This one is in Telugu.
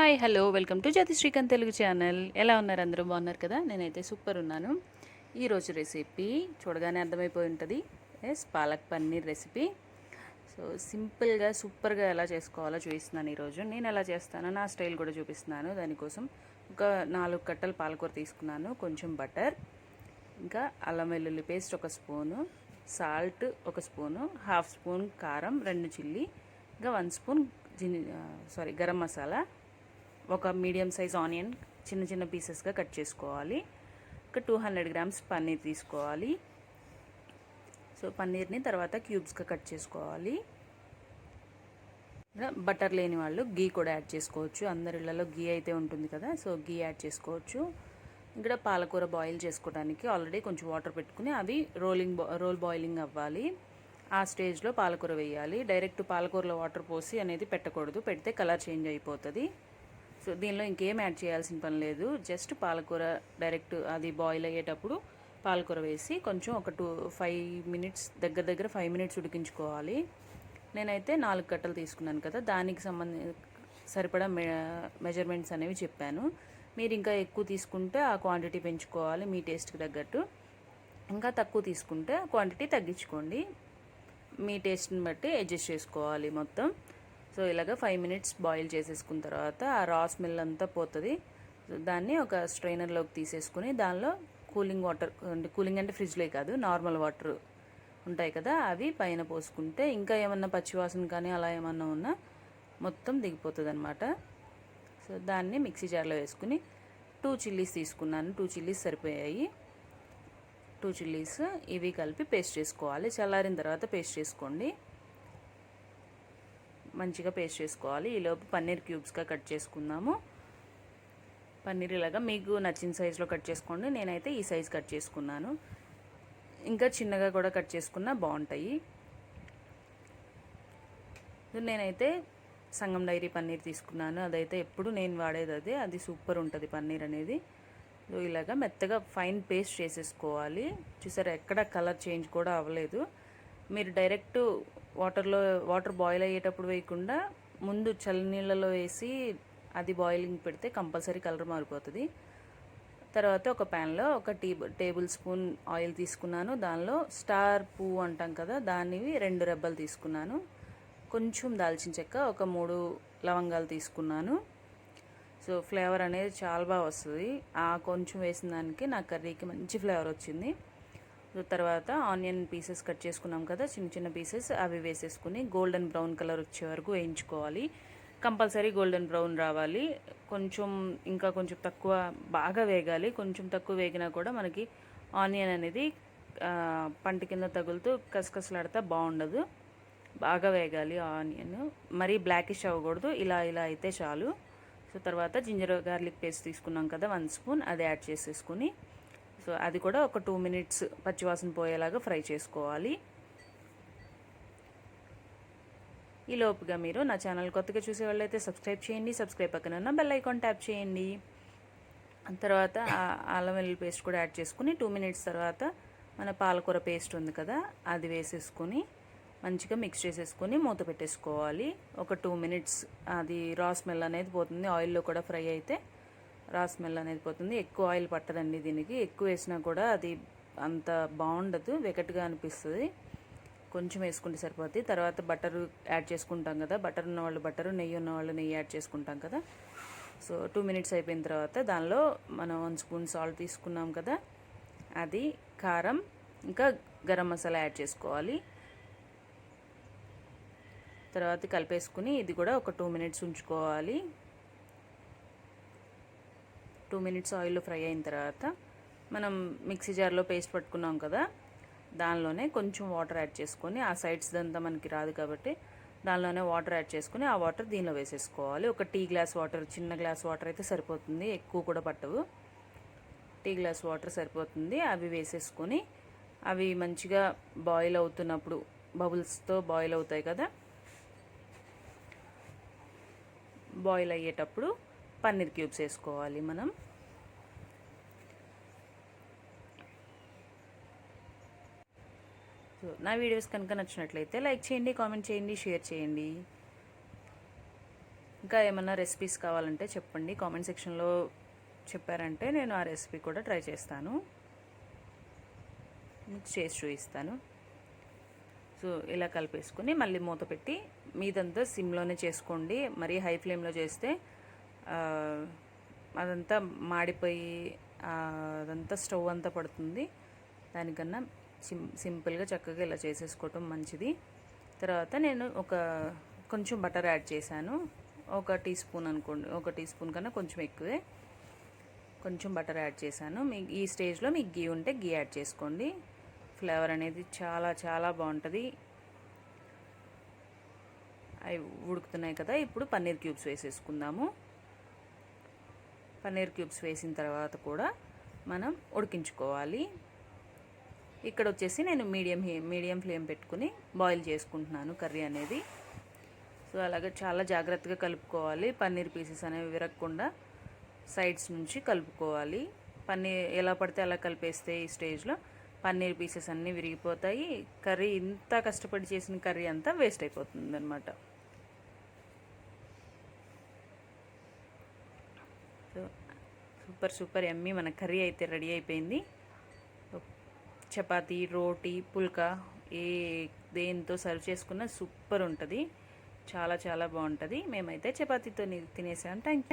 Hi hello welcome to Jyothi Srikanth Telugu channel. ఎలా ఉన్నారు? అందరూ బాగున్నారు కదా? నేనైతే సూపర్ ఉన్నాను. ఈరోజు రెసిపీ చూడగానే అర్థమైపోయి ఉంటుంది. పాలక్ పన్నీర్ రెసిపీ. సో సింపుల్గా సూపర్గా ఎలా చేసుకోవాలో చూపిస్తున్నాను ఈరోజు. నేను ఎలా చేస్తానో నా స్టైల్ కూడా చూపిస్తున్నాను. దానికోసం ఒక 4 కట్టలు పాలకూర తీసుకున్నాను, కొంచెం బటర్, ఇంకా అల్లం వెల్లుల్లి paste 1 spoon, salt 1 spoon, half spoon కారం, 2 చిల్లీ, ఇంకా 1 స్పూన్ గరం మసాలా, ఒక మీడియం సైజ్ ఆనియన్ చిన్న చిన్న పీసెస్గా కట్ చేసుకోవాలి. ఒక 200 గ్రామ్స్ పన్నీర్ తీసుకోవాలి. సో పన్నీర్ని తర్వాత క్యూబ్స్గా కట్ చేసుకోవాలి. బటర్ లేని వాళ్ళు గీ కూడా యాడ్ చేసుకోవచ్చు. అందరి ఇళ్ళలో గీ అయితే ఉంటుంది కదా, సో గీ యాడ్ చేసుకోవచ్చు. ఇక్కడ పాలకూర బాయిల్ చేసుకోవడానికి ఆల్రెడీ కొంచెం వాటర్ పెట్టుకుని అవి రోల్ బాయిలింగ్ అవ్వాలి. ఆ స్టేజ్లో పాలకూర వేయాలి. డైరెక్ట్ పాలకూరలో వాటర్ పోసి అనేది పెట్టకూడదు, పెడితే కలర్ చేంజ్ అయిపోతుంది. సో దీనిలో ఇంకేం యాడ్ చేయాల్సిన పని లేదు. జస్ట్ పాలకూర డైరెక్ట్ అది బాయిల్ అయ్యేటప్పుడు పాలకూర వేసి కొంచెం ఒక 5 మినిట్స్ దగ్గర 5 మినిట్స్ ఉడికించుకోవాలి. నేనైతే 4 కట్టలు తీసుకున్నాను కదా, దానికి సరిపడా మెజర్మెంట్స్ అనేవి చెప్పాను. మీరు ఇంకా ఎక్కువ తీసుకుంటే ఆ క్వాంటిటీ పెంచుకోవాలి మీ టేస్ట్కి తగ్గట్టు. ఇంకా తక్కువ తీసుకుంటే క్వాంటిటీ తగ్గించుకోండి. మీ టేస్ట్ని బట్టి అడ్జస్ట్ చేసుకోవాలి మొత్తం. సో ఇలాగ 5 మినిట్స్ బాయిల్ చేసేసుకున్న తర్వాత ఆ రా స్మెల్ అంతా పోతుంది. దాన్ని ఒక స్ట్రైనర్లోకి తీసేసుకుని దానిలో కూలింగ్ అంటే ఫ్రిడ్జ్లో కాదు, నార్మల్ వాటర్ ఉంటాయి కదా, అవి పైన పోసుకుంటే ఇంకా ఏమన్నా పచ్చివాసన కానీ అలా ఏమన్నా ఉన్నా మొత్తం దిగిపోతుంది అనమాట. సో దాన్ని మిక్సీ జార్లో వేసుకుని 2 చిల్లీస్ తీసుకున్నాను. 2 చిల్లీస్ సరిపోయాయి. 2 చిల్లీస్ ఇవి కలిపి పేస్ట్ చేసుకోవాలి. చల్లారిన తర్వాత పేస్ట్ చేసుకోండి. మంచిగా పేస్ట్ చేసుకోవాలి. ఈలోపు పన్నీర్ క్యూబ్స్గా కట్ చేసుకుందాము. పన్నీర్ ఇలాగా మీకు నచ్చిన సైజులో కట్ చేసుకోండి. నేనైతే ఈ సైజ్ కట్ చేసుకున్నాను. ఇంకా చిన్నగా కూడా కట్ చేసుకున్నా బాగుంటాయి. నేనైతే సంగం డైరీ పన్నీర్ తీసుకున్నాను. అదైతే ఎప్పుడు నేను వాడేది అది సూపర్ ఉంటుంది పన్నీర్ అనేది. సో ఇలాగా మెత్తగా ఫైన్ పేస్ట్ చేసేసుకోవాలి. చూసారా, ఎక్కడ కలర్ చేంజ్ కూడా అవ్వలేదు. మీరు డైరెక్ట్ వాటర్ బాయిల్ అయ్యేటప్పుడు వేయకుండా ముందు చల్లనీళ్ళలో వేసి అది బాయిలింగ్ పెడితే కంపల్సరీ కలర్ మారిపోతుంది. తర్వాత ఒక ప్యాన్లో ఒక టేబుల్ స్పూన్ ఆయిల్ తీసుకున్నాను. దానిలో స్టార్ పువ్వు అంటాం కదా, దానివి 2 రెబ్బలు తీసుకున్నాను. కొంచెం దాల్చిన చెక్క, ఒక 3 లవంగాలు తీసుకున్నాను. సో ఫ్లేవర్ అనేది చాలా బాగా వస్తుంది. ఆ కొంచెం వేసిన దానికి నా కర్రీకి మంచి ఫ్లేవర్ వచ్చింది. తర్వాత ఆనియన్ పీసెస్ కట్ చేసుకున్నాం కదా, చిన్న చిన్న పీసెస్, అవి వేసేసుకుని గోల్డెన్ బ్రౌన్ కలర్ వచ్చే వరకు వేయించుకోవాలి. కంపల్సరీ గోల్డెన్ బ్రౌన్ రావాలి. ఇంకా కొంచెం తక్కువ బాగా వేగాలి. కొంచెం తక్కువ వేగినా కూడా మనకి ఆనియన్ అనేది పంట కింద తగులుతూ కసకసలాడితే బాగుండదు. బాగా వేగాలి ఆనియన్, మరీ బ్లాకిష్ అవ్వకూడదు. ఇలా అయితే చాలు. సో తర్వాత జింజర్ గార్లిక్ పేస్ట్ తీసుకున్నాం కదా 1 స్పూన్, అది యాడ్ చేసేసుకుని సో అది కూడా ఒక 2 మినిట్స్ పచ్చివాసన పోయేలాగా ఫ్రై చేసుకోవాలి. ఈ లోపుగా మీరు నా ఛానల్ కొత్తగా చూసే వాళ్ళైతే సబ్స్క్రైబ్ చేయండి. సబ్స్క్రైబ్ పక్కన ఉన్న బెల్ ఐకాన్ ట్యాప్ చేయండి. తర్వాత అల్లం వెల్లుల్లి పేస్ట్ కూడా యాడ్ చేసుకుని 2 మినిట్స్ తర్వాత మన పాలకూర పేస్ట్ ఉంది కదా, అది వేసేసుకొని మంచిగా మిక్స్ చేసేసుకొని మూత పెట్టేసుకోవాలి. ఒక 2 మినిట్స్ అది రా స్మెల్ అనేది పోతుంది. ఆయిల్లో కూడా ఫ్రై అయితే రా స్మెల్ అనేది పోతుంది. ఎక్కువ ఆయిల్ పట్టదండి దీనికి. ఎక్కువ వేసినా కూడా అది అంత బాగుండదు, వెకట్గా అనిపిస్తుంది. కొంచెం వేసుకుంటే సరిపోద్ది. తర్వాత బటర్ యాడ్ చేసుకుంటాం కదా, బటర్ ఉన్నవాళ్ళు బటరు, నెయ్యి ఉన్నవాళ్ళు నెయ్యి యాడ్ చేసుకుంటాం కదా. సో 2 మినిట్స్ అయిపోయిన తర్వాత దానిలో మనం 1 స్పూన్ సాల్ట్ తీసుకున్నాం కదా, అది, కారం, ఇంకా గరం మసాలా యాడ్ చేసుకోవాలి. తర్వాత కలిపేసుకుని ఇది కూడా ఒక 2 మినిట్స్ ఉంచుకోవాలి. 2 మినిట్స్ ఆయిల్లో ఫ్రై అయిన తర్వాత మనం మిక్సీ జార్లో పేస్ట్ పట్టుకున్నాం కదా, దానిలోనే కొంచెం వాటర్ యాడ్ చేసుకొని, ఆ సైడ్స్ దంతా మనకి రాదు కాబట్టి దానిలోనే వాటర్ యాడ్ చేసుకుని ఆ వాటర్ దీనిలో వేసేసుకోవాలి. ఒక టీ గ్లాస్ వాటర్, చిన్న గ్లాస్ వాటర్ అయితే సరిపోతుంది, ఎక్కువ కూడా పట్టవు. టీ గ్లాస్ వాటర్ సరిపోతుంది. అవి వేసేసుకొని అవి మంచిగా బాయిల్ అవుతున్నప్పుడు బబుల్స్తో బాయిల్ అవుతాయి కదా, బాయిల్ అయ్యేటప్పుడు పన్నీర్ క్యూబ్స్ వేసుకోవాలి మనం. సో నా వీడియోస్ కనుక నచ్చినట్లయితే లైక్ చేయండి, కామెంట్ చేయండి, షేర్ చేయండి. ఇంకా ఏమన్నా రెసిపీస్ కావాలంటే చెప్పండి, కామెంట్ సెక్షన్లో చెప్పారంటే నేను ఆ రెసిపీ కూడా ట్రై చేస్తాను, మీకు చేసి చూపిస్తాను. సో ఇలా కలిపేసుకొని మళ్ళీ మూత పెట్టి మీదంతా సిమ్లోనే చేసుకోండి. మరీ హై ఫ్లేమ్లో చేస్తే అదంతా మాడిపోయి అదంతా స్టవ్ అంతా పడుతుంది. దానికన్నా సింపుల్గా చక్కగా ఇలా చేసేసుకోవటం మంచిది. తర్వాత నేను కొంచెం బటర్ యాడ్ చేశాను, 1 టీ స్పూన్ అనుకోండి, 1 టీ స్పూన్ కన్నా కొంచెం ఎక్కువే కొంచెం బటర్ యాడ్ చేశాను. మీకు ఈ స్టేజ్లో మీకు గీ ఉంటే గీ యాడ్ చేసుకోండి. ఫ్లేవర్ అనేది చాలా చాలా బాగుంటుంది. అవి ఉడుకుతున్నాయి కదా, ఇప్పుడు పన్నీర్ క్యూబ్స్ వేసేసుకుందాము. పన్నీర్ క్యూబ్స్ వేసిన తర్వాత కూడా మనం ఉడికించుకోవాలి. ఇక్కడ వచ్చేసి నేను మీడియం ఫ్లేమ్ పెట్టుకుని బాయిల్ చేసుకుంటున్నాను కర్రీ అనేది. సో అలాగే చాలా జాగ్రత్తగా కలుపుకోవాలి. పన్నీర్ పీసెస్ అనేవి విరగకుండా సైడ్స్ నుంచి కలుపుకోవాలి. పన్నీర్ ఎలా పడితే అలా కలిపేస్తే ఈ స్టేజ్లో పన్నీర్ పీసెస్ అన్నీ విరిగిపోతాయి. కర్రీ ఇంత కష్టపడి చేసిన కర్రీ అంతా వేస్ట్ అయిపోతుంది అనమాట. సో సూపర్ యమ్మీ మన కర్రీ అయితే రెడీ అయిపోయింది. చపాతీ, రోటీ, పుల్కా దేంతో సర్వ్ చేసుకున్న సూపర్ ఉంటుంది. చాలా చాలా బాగుంటుంది. మేమైతే చపాతీతో తినేసాం. Thank you.